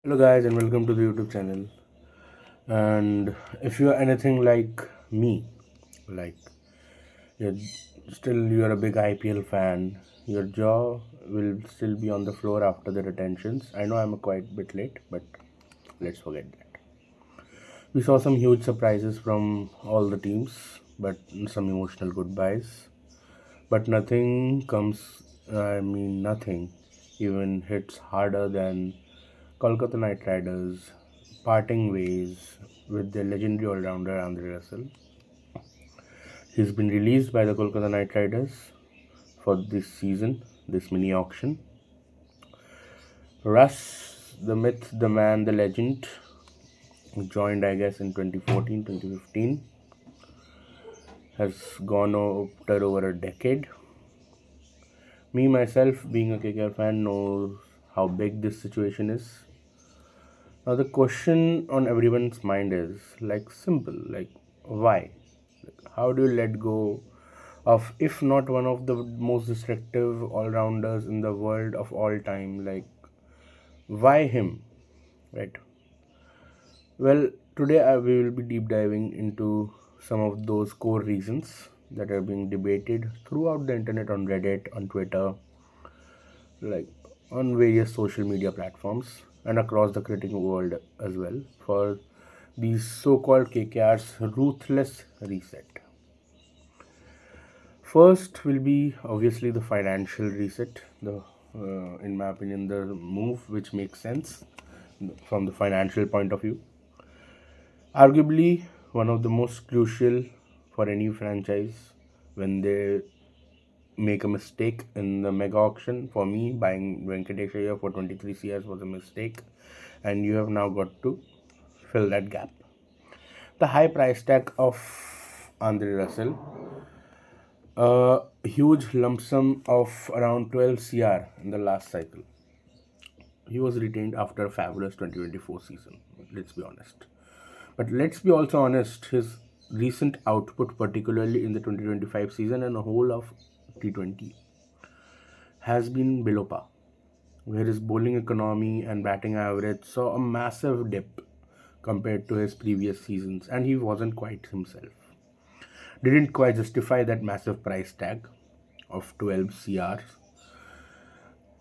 Hello guys and welcome to the YouTube channel. And if you are anything like me, like you're you're a big IPL fan, your jaw will still be on the floor after the retentions. I know I'm a quite bit late, but let's forget that. We saw some huge surprises from all the teams, but some emotional goodbyes. But nothing nothing even hits harder than Kolkata Knight Riders parting ways with their legendary all-rounder Andre Russell. He's been released by the Kolkata Knight Riders for this season, this mini auction. Russ, the myth, the man, the legend, joined I guess in 2014, 2015, has gone after over a decade. Me myself, being a KKR fan, knows how big this situation is. Now the question on everyone's mind is like simple, like why? Like, how do you let go of, if not one of the most destructive all-rounders in the world of all time? Like, why him, right? Well, today we will be deep diving into some of those core reasons that are being debated throughout the internet, on Reddit, on Twitter, like on various social media platforms and across the cricketing world as well, for these so-called KKR's ruthless reset. First will be obviously the financial reset. In my opinion, the move which makes sense from the financial point of view. Arguably one of the most crucial for any franchise when they make a mistake in the mega auction. For me, buying Venkatesh Iyer for 23 CRs was a mistake, and you have now got to fill that gap. The high price tag of Andre Russell, a huge lump sum of around 12 CR in the last cycle. He was retained after a fabulous 2024 season, let's be honest. But let's be also honest, his recent output, particularly in the 2025 season and a whole of T20, has been below par, where his bowling economy and batting average saw a massive dip compared to his previous seasons, and he wasn't quite himself. Didn't quite justify that massive price tag of 12 CRs.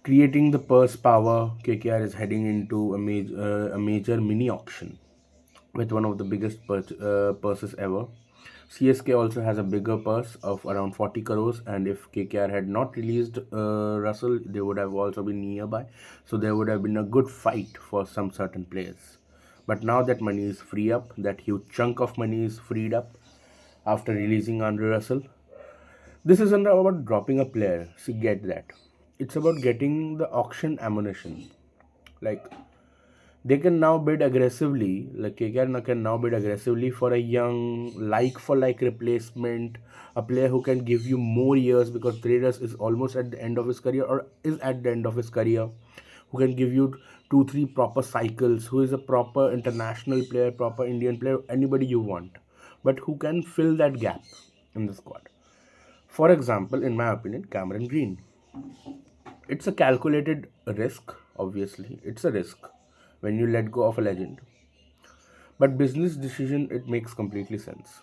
Creating the purse power, KKR is heading into a major mini auction with one of the biggest purses ever. CSK also has a bigger purse of around 40 crores, and if KKR had not released Russell, they would have also been nearby. So there would have been a good fight for some certain players. But now that money is free up, that huge chunk of money is freed up after releasing Andre Russell. This isn't about dropping a player. See, get that. It's about getting the auction ammunition. Like, they can now bid aggressively, like KKR can now bid aggressively for a young, like for like replacement, a player who can give you more years because Dre Russ is almost at the end of his career or is at the end of his career, who can give you two, three proper cycles, who is a proper international player, proper Indian player, anybody you want, but who can fill that gap in the squad. For example, in my opinion, Cameron Green. It's a calculated risk, obviously. It's a risk when you let go of a legend. But business decision, it makes completely sense.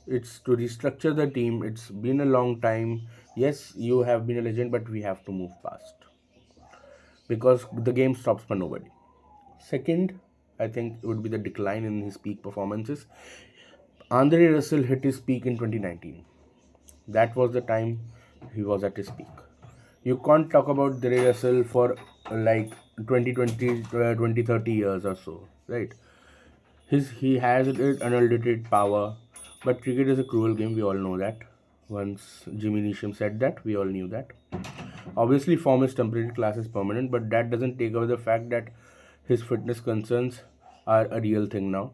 It's to restructure the team. It's been a long time. Yes, you have been a legend, but we have to move past because the game stops for nobody. Second, I think it would be the decline in his peak performances. Andre Russell hit his peak in 2019. That was the time he was at his peak. You can't talk about Dre Russell for like 20, 30 years or so, right? He has an unadulterated power, but cricket is a cruel game. We all know that. Once Jimmy Neesham said that, we all knew that. Obviously, form is temporary, class is permanent, but that doesn't take away the fact that his fitness concerns are a real thing now.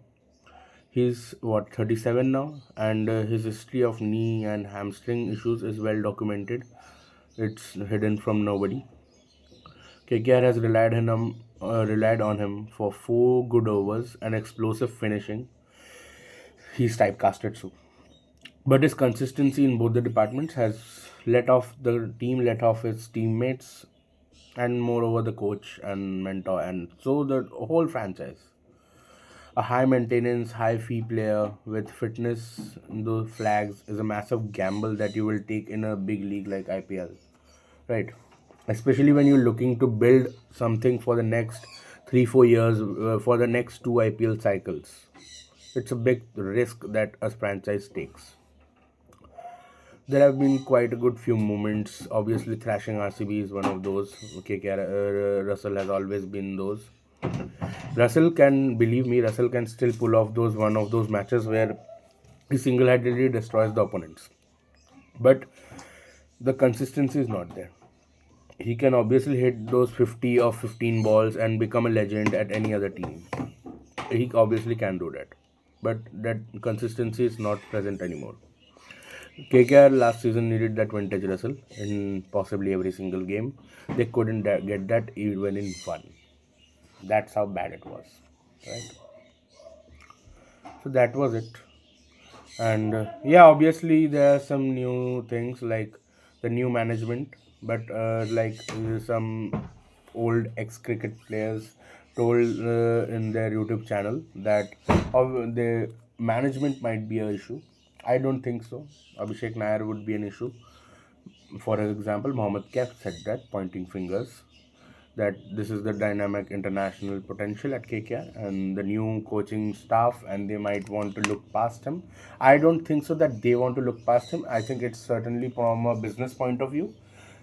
He's what, 37 now, and his history of knee and hamstring issues is well documented. It's hidden from nobody. KKR has relied on him for 4 good overs and explosive finishing. He's typecasted so. But his consistency in both the departments has let off the team, let off his teammates. and moreover the coach and mentor, and so the whole franchise. A high maintenance, high fee player with fitness those flags is a massive gamble that you will take in a big league like IPL, right? Especially when you're looking to build something for the next 3 4 years, for the next two IPL cycles. It's a big risk that a franchise takes. There have been quite a good few moments. Obviously, thrashing RCB is one of those. KKR, Russell has always been those. Russell can, believe me, Russell can still pull off those one of those matches where he single-handedly destroys the opponents. But the consistency is not there. He can obviously hit those 50 or 15 balls and become a legend at any other team. He obviously can do that. But that consistency is not present anymore. KKR last season needed that vintage Russell in possibly every single game. They couldn't get that even in one. That's how bad it was, right? So that was it. And yeah, obviously there are some new things like the new management, but some old ex-cricket players told in their YouTube channel that the management might be an issue. I don't think so. Abhishek Nair would be an issue. For example, Mohammad Kaif said that, pointing fingers, that this is the dynamic international potential at KKR and the new coaching staff, and they might want to look past him. I don't think so that they want to look past him. I think it's certainly from a business point of view.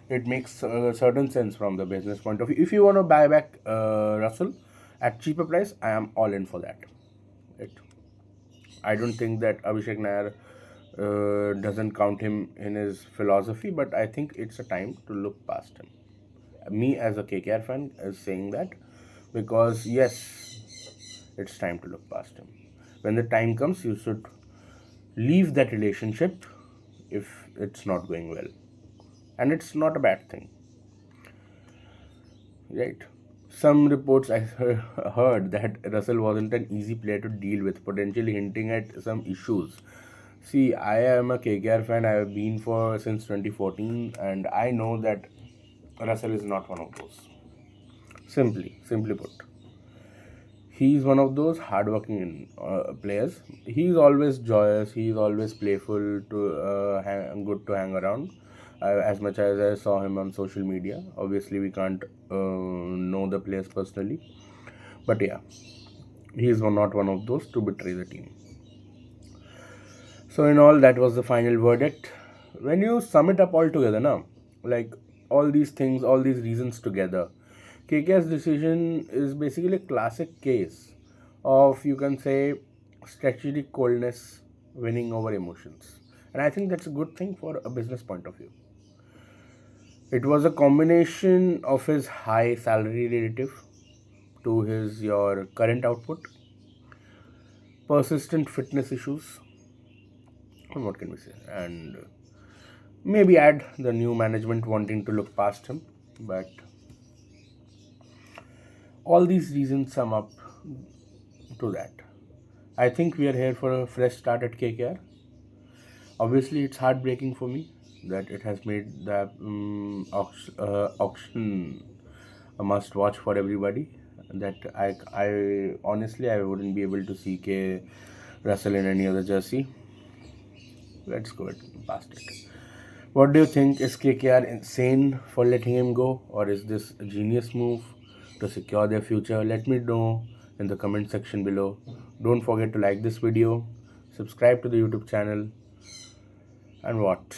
It makes certain sense from the business point of view. If you want to buy back Russell at cheaper price, I am all in for that. It. I don't think that Abhishek Nair doesn't count him in his philosophy, but I think it's a time to look past him. Me as a KKR fan is saying that because yes, it's time to look past him. When the time comes, you should leave that relationship if it's not going well, and it's not a bad thing, right? Some reports I heard that Russell wasn't an easy player to deal with, potentially hinting at some issues. See, I am a KKR fan. I have been for since 2014, and I know that Russell is not one of those. Simply put, he's one of those hardworking players. He's always joyous. He's always playful. Good to hang around. As much as I saw him on social media, obviously we can't know the players personally, but yeah, he's not one of those to betray the team. So in all, that was the final verdict. When you sum it up all together, now, like all these things, all these reasons together, KK's decision is basically a classic case of, you can say, strategic coldness winning over emotions. And I think that's a good thing for a business point of view. It was a combination of his high salary relative to his your current output, persistent fitness issues, and what can we say, and maybe add the new management wanting to look past him. But all these reasons sum up to that. I think we are here for a fresh start at KKR. Obviously, it's heartbreaking for me that it has made the auction a must watch for everybody. That I honestly I wouldn't be able to see K Russell in any other jersey. Let's go past it. What do you think? Is KKR insane for letting him go, or is this a genius move to secure their future? Let me know in the comment section below. Don't forget to like this video, subscribe to the YouTube channel, and what?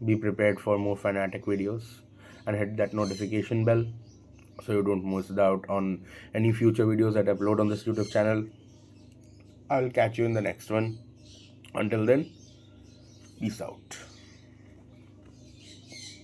Be prepared for more fanatic videos, and hit that notification bell so you don't miss out on any future videos that I upload on this YouTube channel. I'll catch you in the next one. Until then, peace out.